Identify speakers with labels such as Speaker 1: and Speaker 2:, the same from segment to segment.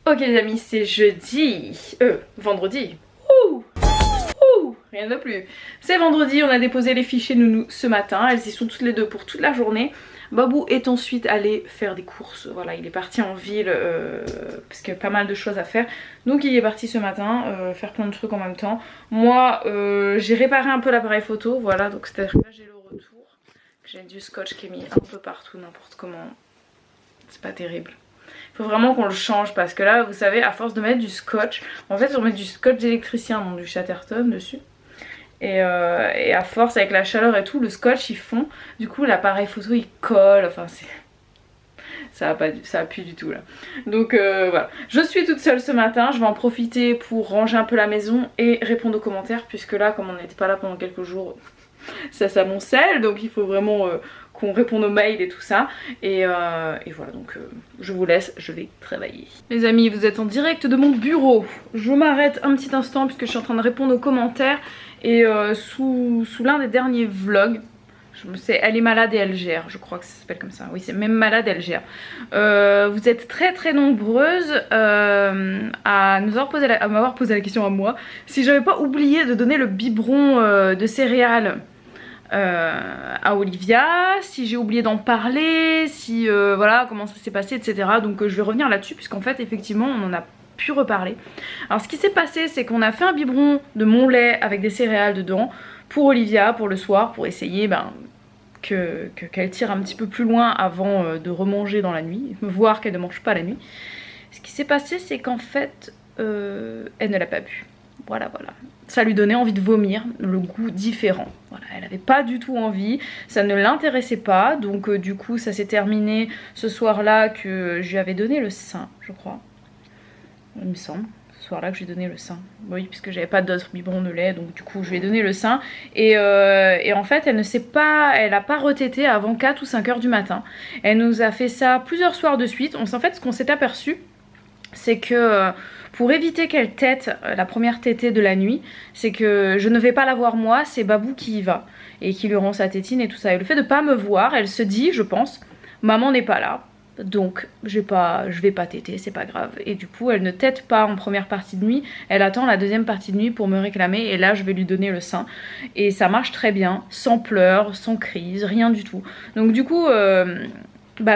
Speaker 1: Ok les amis, c'est jeudi, vendredi. Ouh, rien de plus. C'est vendredi, on a déposé les fichiers nounou ce matin, elles y sont toutes les deux pour toute la journée. Babou est ensuite allé faire des courses, voilà, il est parti en ville parce qu'il y a pas mal de choses à faire. Donc il est parti ce matin faire plein de trucs en même temps. Moi j'ai réparé un peu l'appareil photo, voilà, donc c'est-à-dire que là j'ai le retour. J'ai du scotch qui est mis un peu partout, n'importe comment. C'est pas terrible. Il faut vraiment qu'on le change parce que là, vous savez, à force de mettre du scotch, en fait on met du scotch d'électricien, non du Chatterton dessus. Et à force avec la chaleur et tout, le scotch il fond. Du coup l'appareil photo il colle, enfin c'est... Ça va plus du tout là. Donc voilà, je suis toute seule ce matin, je vais en profiter pour ranger un peu la maison et répondre aux commentaires. Puisque là, comme on n'était pas là pendant quelques jours, ça s'amoncelle, donc il faut vraiment qu'on réponde aux mails et tout ça. Et voilà, donc je vous laisse, je vais travailler. Les amis, vous êtes en direct de mon bureau. Je m'arrête un petit instant puisque je suis en train de répondre aux commentaires. Et sous l'un des derniers vlogs, elle est malade et elle gère, je crois que ça s'appelle comme ça. Oui, c'est même malade, elle gère. Vous êtes très nombreuses à m'avoir posé la question à moi si j'avais pas oublié de donner le biberon de céréales à Olivia, si j'ai oublié d'en parler, si voilà comment ça s'est passé, etc. Donc je vais revenir là-dessus puisqu'en fait effectivement on en a pu reparler. Alors ce qui s'est passé, c'est qu'on a fait un biberon de mon lait avec des céréales dedans pour Olivia pour le soir, pour essayer qu'elle tire un petit peu plus loin avant de remanger dans la nuit, voir qu'elle ne mange pas la nuit. Ce qui s'est passé, c'est qu'en fait elle ne l'a pas bu. Voilà. Ça lui donnait envie de vomir, le goût différent. Voilà, elle n'avait pas du tout envie, ça ne l'intéressait pas. Donc du coup ça s'est terminé ce soir-là que je lui avais donné le sein, je crois. Il me semble, ce soir-là que j'ai donné le sein. Oui, puisque j'avais pas d'autres biberons de lait, donc du coup je lui ai donné le sein. Et en fait, elle a pas retété avant 4 ou 5 heures du matin. Elle nous a fait ça plusieurs soirs de suite. En fait, ce qu'on s'est aperçu, c'est que pour éviter qu'elle tète la première tétée de la nuit, c'est que je ne vais pas la voir moi, c'est Babou qui y va et qui lui rend sa tétine et tout ça. Et le fait de pas me voir, elle se dit, je pense, maman n'est pas là. Donc je vais pas téter, c'est pas grave. Et du coup elle ne tète pas en première partie de nuit, elle attend la deuxième partie de nuit pour me réclamer. Et là je vais lui donner le sein. Et ça marche très bien, sans pleurs, sans crise, rien du tout. Donc du coup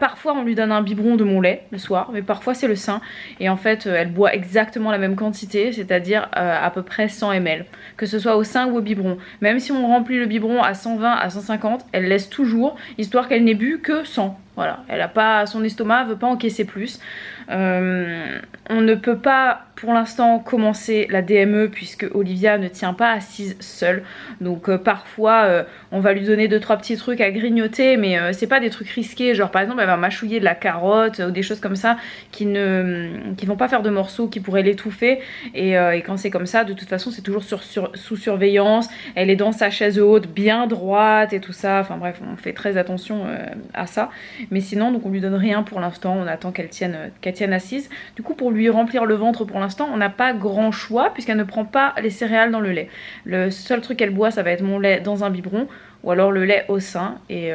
Speaker 1: parfois on lui donne un biberon de mon lait le soir, mais parfois c'est le sein. Et en fait elle boit exactement la même quantité, c'est-à-dire à peu près 100 ml, que ce soit au sein ou au biberon. Même si on remplit le biberon à 120, à 150, elle laisse toujours, histoire qu'elle n'ait bu que 100. Voilà, elle a pas, son estomac veut pas encaisser plus. On ne peut pas pour l'instant commencer la DME puisque Olivia ne tient pas assise seule. Donc parfois on va lui donner 2-3 petits trucs à grignoter, mais c'est pas des trucs risqués. Genre par exemple elle va mâchouiller de la carotte ou des choses comme ça qui vont pas faire de morceaux, qui pourraient l'étouffer. Et quand c'est comme ça, de toute façon c'est toujours sous surveillance. Elle est dans sa chaise haute, bien droite et tout ça. Enfin bref, on fait très attention à ça. Mais sinon donc on lui donne rien pour l'instant, on attend qu'elle tienne assise. Du coup pour lui remplir le ventre pour l'instant on n'a pas grand choix puisqu'elle ne prend pas les céréales dans le lait. Le seul truc qu'elle boit ça va être mon lait dans un biberon ou alors le lait au sein. Et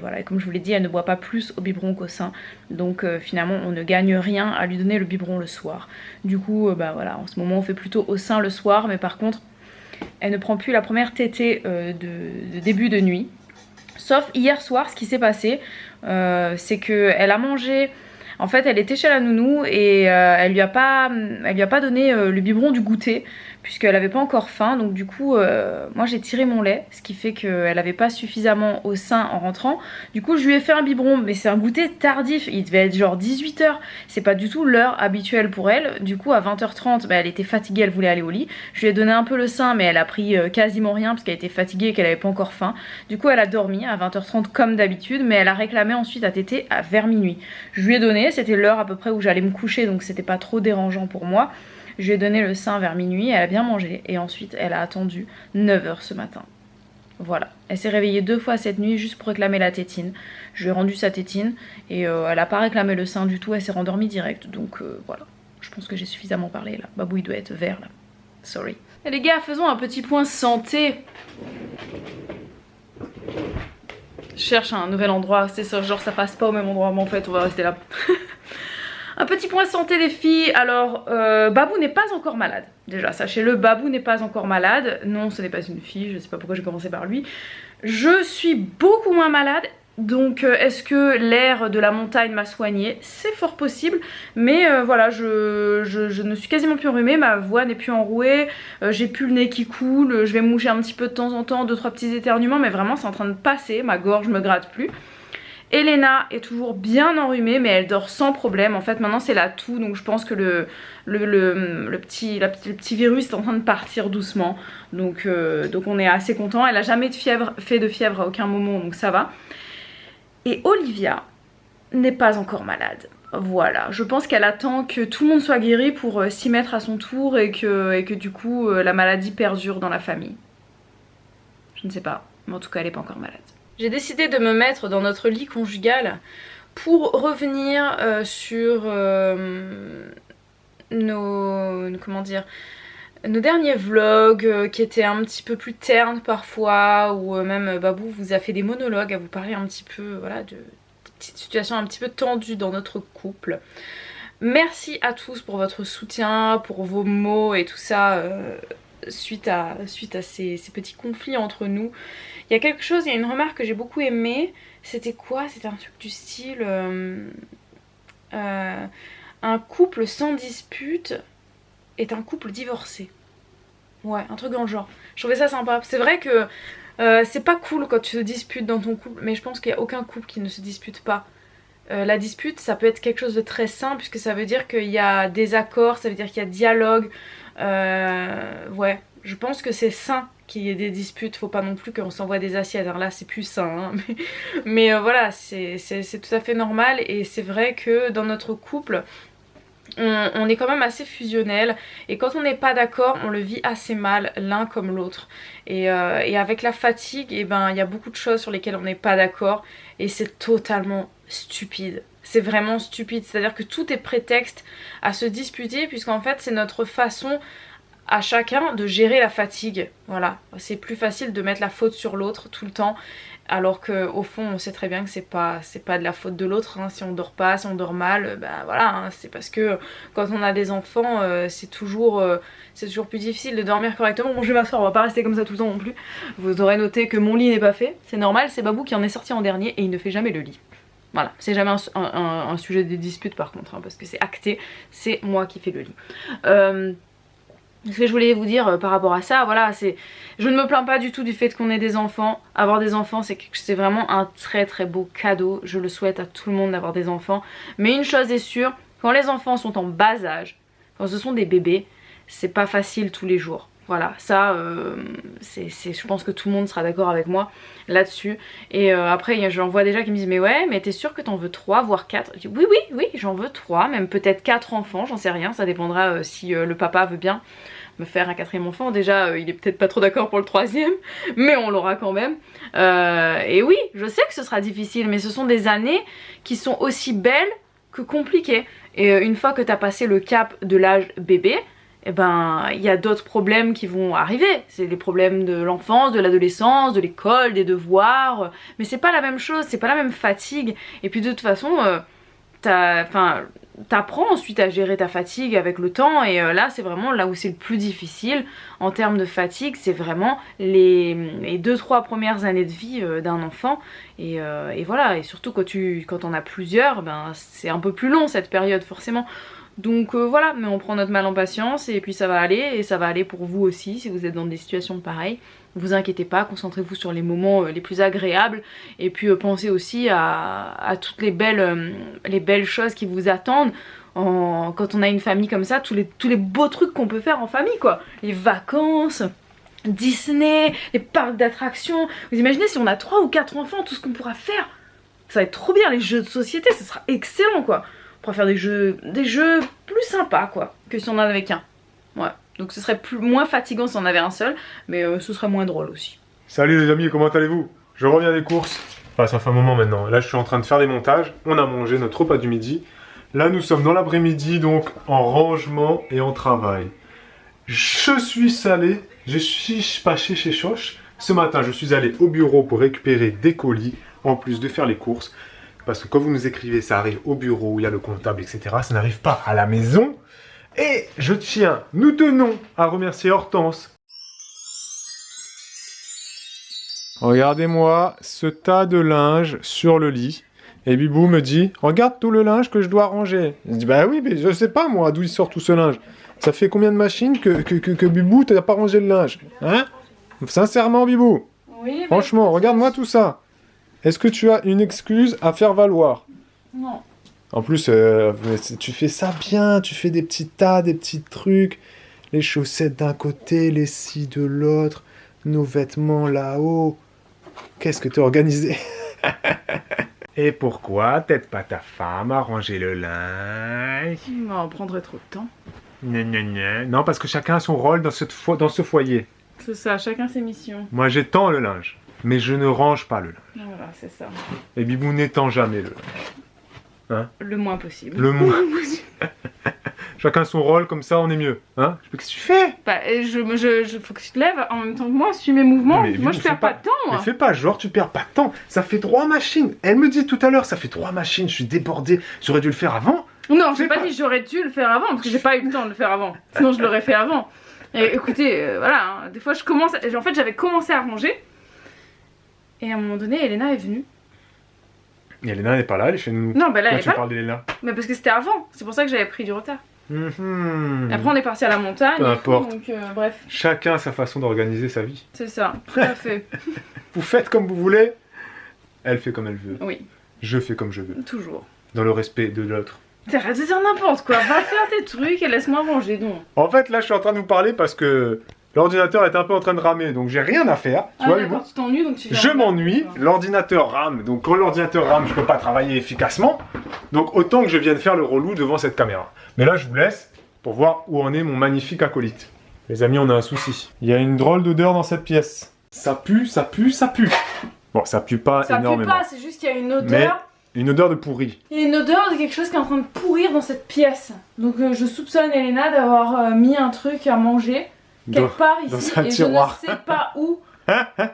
Speaker 1: voilà, et comme je vous l'ai dit elle ne boit pas plus au biberon qu'au sein. Donc finalement on ne gagne rien à lui donner le biberon le soir. Du coup voilà, en ce moment on fait plutôt au sein le soir. Mais par contre elle ne prend plus la première tétée de début de nuit. Sauf hier soir, ce qui s'est passé, c'est qu'elle a mangé. En fait, elle était chez la nounou et elle lui a pas donné le biberon du goûter puisqu'elle n'avait pas encore faim. Donc du coup, moi j'ai tiré mon lait, ce qui fait qu'elle n'avait pas suffisamment au sein en rentrant. Du coup, je lui ai fait un biberon, mais c'est un goûter tardif. Il devait être genre 18 h. C'est pas du tout l'heure habituelle pour elle. Du coup, à 20 h 30, elle était fatiguée, elle voulait aller au lit. Je lui ai donné un peu le sein, mais elle a pris quasiment rien parce qu'elle était fatiguée et qu'elle n'avait pas encore faim. Du coup, elle a dormi à 20 h 30 comme d'habitude, mais elle a réclamé ensuite à téter vers minuit. Je lui ai donné, c'était l'heure à peu près où j'allais me coucher, donc c'était pas trop dérangeant pour moi. Je lui ai donné le sein vers minuit, elle a bien mangé et ensuite elle a attendu 9 h ce matin. Voilà, elle s'est réveillée 2 fois cette nuit juste pour réclamer la tétine. Je lui ai rendu sa tétine et elle a pas réclamé le sein du tout, elle s'est rendormie direct. Donc voilà, je pense que j'ai suffisamment parlé là. Babou il doit être vert là, sorry. Et les gars, faisons un petit point santé. Je cherche un nouvel endroit, c'est ça, genre ça passe pas au même endroit, mais en fait on va rester là. Un petit point santé des filles. Alors Babou n'est pas encore malade. Déjà sachez-le, Babou n'est pas encore malade. Non, ce n'est pas une fille, je sais pas pourquoi j'ai commencé par lui. Je suis beaucoup moins malade. Donc est-ce que l'air de la montagne m'a soignée? C'est fort possible. Mais voilà, je ne suis quasiment plus enrhumée. Ma voix n'est plus enrouée. J'ai plus le nez qui coule. Je vais me moucher un petit peu de temps en temps, 2-3 petits éternuements. Mais vraiment c'est en train de passer. Ma gorge me gratte plus. Elena est toujours bien enrhumée mais elle dort sans problème. En fait maintenant c'est la toux, donc je pense que le petit virus est en train de partir doucement. Donc on est assez content. Elle a jamais fait de fièvre à aucun moment, donc ça va. Et Olivia n'est pas encore malade. Voilà, je pense qu'elle attend que tout le monde soit guéri pour s'y mettre à son tour et que du coup la maladie perdure dans la famille. Je ne sais pas, mais en tout cas elle n'est pas encore malade. J'ai décidé de me mettre dans notre lit conjugal pour revenir sur nos derniers vlogs qui étaient un petit peu plus ternes parfois, où même Babou vous a fait des monologues à vous parler un petit peu, voilà, de petites situations un petit peu tendues dans notre couple. Merci à tous pour votre soutien, pour vos mots et tout ça suite à ces petits conflits entre nous. Il y a quelque chose, il y a une remarque que j'ai beaucoup aimée. C'était quoi? C'était un truc du style un couple sans dispute est un couple divorcé. Ouais, un truc dans le genre. Je trouvais ça sympa. C'est vrai que c'est pas cool quand tu te disputes dans ton couple, mais je pense qu'il n'y a aucun couple qui ne se dispute pas. La dispute, ça peut être quelque chose de très sain, puisque ça veut dire qu'il y a des accords, ça veut dire qu'il y a dialogue. Ouais, je pense que c'est sain qu'il y ait des disputes, faut pas non plus qu'on s'envoie des assiettes, alors là c'est plus sain, hein. Mais voilà, c'est tout à fait normal, et c'est vrai que dans notre couple, on est quand même assez fusionnel, et quand on n'est pas d'accord, on le vit assez mal l'un comme l'autre. Et avec la fatigue, eh ben, il y a beaucoup de choses sur lesquelles on n'est pas d'accord, et c'est totalement stupide. C'est vraiment stupide, c'est-à-dire que tout est prétexte à se disputer, puisqu'en fait c'est notre façon à chacun de gérer la fatigue. Voilà, c'est plus facile de mettre la faute sur l'autre tout le temps, alors qu'au fond on sait très bien que c'est pas de la faute de l'autre, hein. Si on dort pas, si on dort mal, ben voilà, hein, c'est parce que quand on a des enfants c'est toujours plus difficile de dormir correctement. Bon, je vais m'asseoir, on va pas rester comme ça tout le temps non plus. Vous aurez noté que mon lit n'est pas fait, c'est normal, c'est Babou qui en est sorti en dernier et il ne fait jamais le lit. Voilà, c'est jamais un sujet de dispute par contre, hein, parce que c'est acté, c'est moi qui fais le lit. Ce que je voulais vous dire par rapport à ça, voilà, je ne me plains pas du tout du fait qu'on ait des enfants. Avoir des enfants, c'est vraiment un très très beau cadeau. Je le souhaite à tout le monde d'avoir des enfants. Mais une chose est sûre, quand les enfants sont en bas âge, quand ce sont des bébés, c'est pas facile tous les jours. Voilà, ça, je pense que tout le monde sera d'accord avec moi là-dessus. Et après, j'en vois déjà qui me disent, mais ouais, mais t'es sûre que t'en veux 3, voire 4? Je dis, oui, j'en veux 3, même peut-être 4 enfants, j'en sais rien. Ça dépendra si le papa veut bien me faire un 4e enfant. Déjà, il est peut-être pas trop d'accord pour le 3e, mais on l'aura quand même. Et oui, je sais que ce sera difficile, mais ce sont des années qui sont aussi belles que compliquées. Et une fois que t'as passé le cap de l'âge bébé, eh ben, il y a d'autres problèmes qui vont arriver. C'est les problèmes de l'enfance, de l'adolescence, de l'école, des devoirs. Mais c'est pas la même chose, c'est pas la même fatigue. Et puis de toute façon, t'apprends ensuite à gérer ta fatigue avec le temps. Et là, c'est vraiment là où c'est le plus difficile en termes de fatigue. C'est vraiment les 2-3 premières années de vie d'un enfant. Et voilà, et surtout quand on a plusieurs, ben, c'est un peu plus long cette période forcément. Donc voilà, mais on prend notre mal en patience et puis ça va aller, et ça va aller pour vous aussi si vous êtes dans des situations pareilles. Ne vous inquiétez pas, concentrez-vous sur les moments les plus agréables, et puis pensez aussi à toutes les belles choses qui vous attendent quand on a une famille comme ça, tous les beaux trucs qu'on peut faire en famille quoi. Les vacances, Disney, les parcs d'attractions. Vous imaginez si on a 3 ou 4 enfants, tout ce qu'on pourra faire. Ça va être trop bien, les jeux de société, ce sera excellent quoi. On pourra faire des jeux plus sympas quoi que si on en avait qu'un. Ouais. Donc ce serait moins fatigant si on en avait un seul, mais ce serait moins drôle aussi.
Speaker 2: Salut les amis, comment allez-vous? Je reviens des courses. Enfin, ça fait un moment maintenant. Là je suis en train de faire des montages. On a mangé notre repas du midi. Là nous sommes dans l'après-midi, donc en rangement et en travail. Je suis salé, je suis passé chez Choche. Ce matin je suis allé au bureau pour récupérer des colis, en plus de faire les courses. parce que quand vous nous écrivez, ça arrive au bureau, où il y a le comptable, etc. Ça n'arrive pas à la maison. Et nous tenons à remercier Hortense. Regardez-moi ce tas de linge sur le lit. Et Bibou me dit, regarde tout le linge que je dois ranger. Je dis, bah oui, mais je sais pas moi, d'où il sort tout ce linge. Ça fait combien de machines que Bibou, t'as pas rangé le linge? Hein? Sincèrement, Bibou.
Speaker 1: Oui, mais...
Speaker 2: Franchement, regarde-moi tout ça. Est-ce que tu as une excuse à faire valoir?
Speaker 1: Non.
Speaker 2: En plus, tu fais ça bien, tu fais des petits tas, des petits trucs. Les chaussettes d'un côté, les scies de l'autre, nos vêtements là-haut. Qu'est-ce que t'as organisé? Et pourquoi t'aides pas ta femme à ranger le linge?
Speaker 1: On prendrait trop de temps.
Speaker 2: Non, parce que chacun a son rôle dans ce foyer.
Speaker 1: C'est ça, chacun ses missions.
Speaker 2: Moi, j'étends le linge, mais je ne range pas le linge.
Speaker 1: Voilà, c'est ça.
Speaker 2: Et Bibou n'étend jamais le linge. Hein?
Speaker 1: Le moins possible.
Speaker 2: Le moins. Chacun son rôle, comme ça on est mieux. Hein? Qu'est-ce que tu fais?
Speaker 1: Bah, faut que tu te lèves en même temps que moi, suis mes mouvements.
Speaker 2: Mais
Speaker 1: moi, je perds pas de temps.
Speaker 2: Mais fais pas genre, tu perds pas de temps. Ça fait 3 machines. Elle me dit tout à l'heure, ça fait 3 machines, je suis débordée. J'aurais dû le faire avant.
Speaker 1: Non, j'ai pas dit j'aurais dû le faire avant, parce que j'ai pas eu le temps de le faire avant. Sinon, je l'aurais fait avant. Et écoutez, voilà, hein, des fois je commence. En fait, j'avais commencé à ranger. Et à un moment donné, Elena est venue.
Speaker 2: Et Elena n'est pas là, elle est chez nous.
Speaker 1: Non, bah là, elle est
Speaker 2: tu
Speaker 1: pas.
Speaker 2: parles d'Elena.
Speaker 1: Mais parce que c'était avant. C'est pour ça que j'avais pris du retard.
Speaker 2: Mhm.
Speaker 1: Après, on est parti à la montagne.
Speaker 2: Peu importe.
Speaker 1: Donc, bref,
Speaker 2: Chacun a sa façon d'organiser sa vie.
Speaker 1: c'est ça. Tout à fait.
Speaker 2: Vous faites comme vous voulez. Elle fait comme elle veut.
Speaker 1: Oui,
Speaker 2: Je fais comme je veux.
Speaker 1: toujours.
Speaker 2: Dans le respect de l'autre.
Speaker 1: Arrête de dire n'importe quoi. Va faire tes trucs et laisse-moi ranger donc.
Speaker 2: En fait, là, je suis en train de vous parler parce que l'ordinateur est un peu en train de ramer. Donc, j'ai rien à faire. Tu vois,
Speaker 1: d'accord, tu t'ennuies donc tu fais
Speaker 2: je
Speaker 1: un-
Speaker 2: m'ennuie, l'ordinateur rame, donc quand l'ordinateur rame, je peux pas travailler efficacement, donc autant que je vienne faire le relou devant cette caméra. Mais là, je vous laisse pour voir où en est mon magnifique acolyte. Les amis, on a un souci. Il y a une drôle d'odeur dans cette pièce. Ça pue, ça pue, ça pue. Bon, ça pue pas
Speaker 1: Ça pue
Speaker 2: énormément.
Speaker 1: pas, c'est juste qu'il y a une odeur.
Speaker 2: Mais une odeur de pourri.
Speaker 1: Il y a une odeur de quelque chose qui est en train de pourrir dans cette pièce. Donc je soupçonne Elena d'avoir mis un truc à manger quelque part ici
Speaker 2: dans un
Speaker 1: et
Speaker 2: tiroir.
Speaker 1: je ne sais pas où.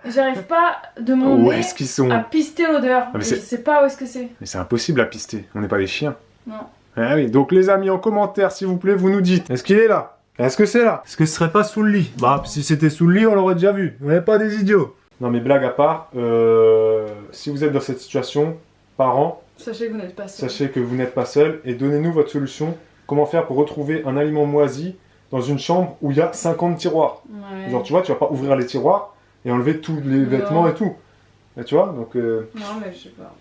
Speaker 1: J'arrive pas de mon
Speaker 2: Où
Speaker 1: nez
Speaker 2: est-ce qu'ils sont?
Speaker 1: à pister l'odeur.
Speaker 2: mais
Speaker 1: Et
Speaker 2: c'est-
Speaker 1: je sais pas où est-ce que c'est.
Speaker 2: Mais c'est impossible à pister, on n'est pas des chiens.
Speaker 1: Non.
Speaker 2: Ah oui, donc les amis, en commentaire, s'il vous plaît, vous nous dites, est-ce qu'il est là? Est-ce que c'est là? Est-ce que ce serait pas sous le lit? Bah, si c'était sous le lit, on l'aurait déjà vu. On n'est pas des idiots. Non, mais blague à part, si vous êtes dans cette situation, parents,
Speaker 1: Sachez que vous n'êtes pas seul.
Speaker 2: sachez que vous n'êtes pas seul et donnez-nous votre solution. Comment faire pour retrouver un aliment moisi dans une chambre où il y a 50 tiroirs?
Speaker 1: Ouais.
Speaker 2: Genre, tu vois, tu vas pas ouvrir les tiroirs et enlever tous les vêtements et tout. Et tu vois, donc...
Speaker 1: Non mais je sais pas.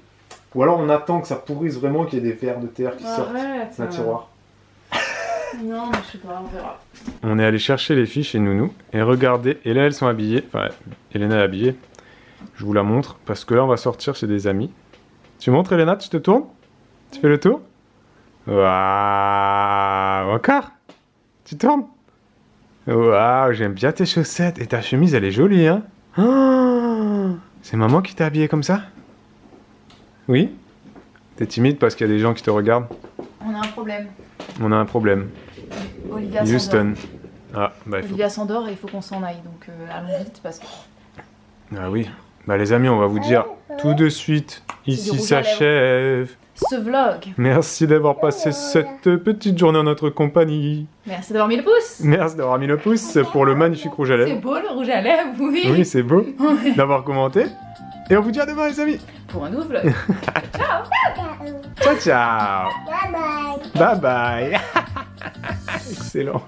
Speaker 2: Ou alors on attend que ça pourrisse vraiment, qu'il y ait des vers de terre qui sortent
Speaker 1: Arrête.
Speaker 2: d'un tiroir.
Speaker 1: Non mais je sais pas, on verra.
Speaker 2: On est allé chercher les filles chez Nounou et regardez, et là elles sont habillées, enfin Elena est habillée, je vous la montre, parce que là on va sortir chez des amis. Tu montres Elena, tu te tournes? Tu fais le tour? Waouh, encore? Tu tournes? Waouh, j'aime bien tes chaussettes, et ta chemise elle est jolie hein? Oh, c'est maman qui t'a habillée comme ça? Oui? T'es timide parce qu'il y a des gens qui te regardent?
Speaker 1: On a un problème.
Speaker 2: On a un problème.
Speaker 1: Olivia
Speaker 2: Houston. Ah, bah il faut...
Speaker 1: Olivia s'endort et il faut qu'on s'en aille, donc allons vite parce que...
Speaker 2: Ah oui. Bah les amis, on va vous dire tout de suite, ici
Speaker 1: rouge à lèvres.
Speaker 2: s'achève.
Speaker 1: Ce vlog.
Speaker 2: Merci d'avoir passé cette petite journée en notre compagnie.
Speaker 1: Merci d'avoir mis le pouce.
Speaker 2: Merci d'avoir mis le pouce pour le magnifique rouge à
Speaker 1: C'est
Speaker 2: lèvres.
Speaker 1: beau le rouge à lèvres, oui.
Speaker 2: Oui, c'est beau d'avoir commenté. Et on vous dit à demain les amis.
Speaker 1: Pour un nouveau vlog.
Speaker 2: Ciao ciao.
Speaker 3: Bye bye.
Speaker 2: Bye bye. Excellent.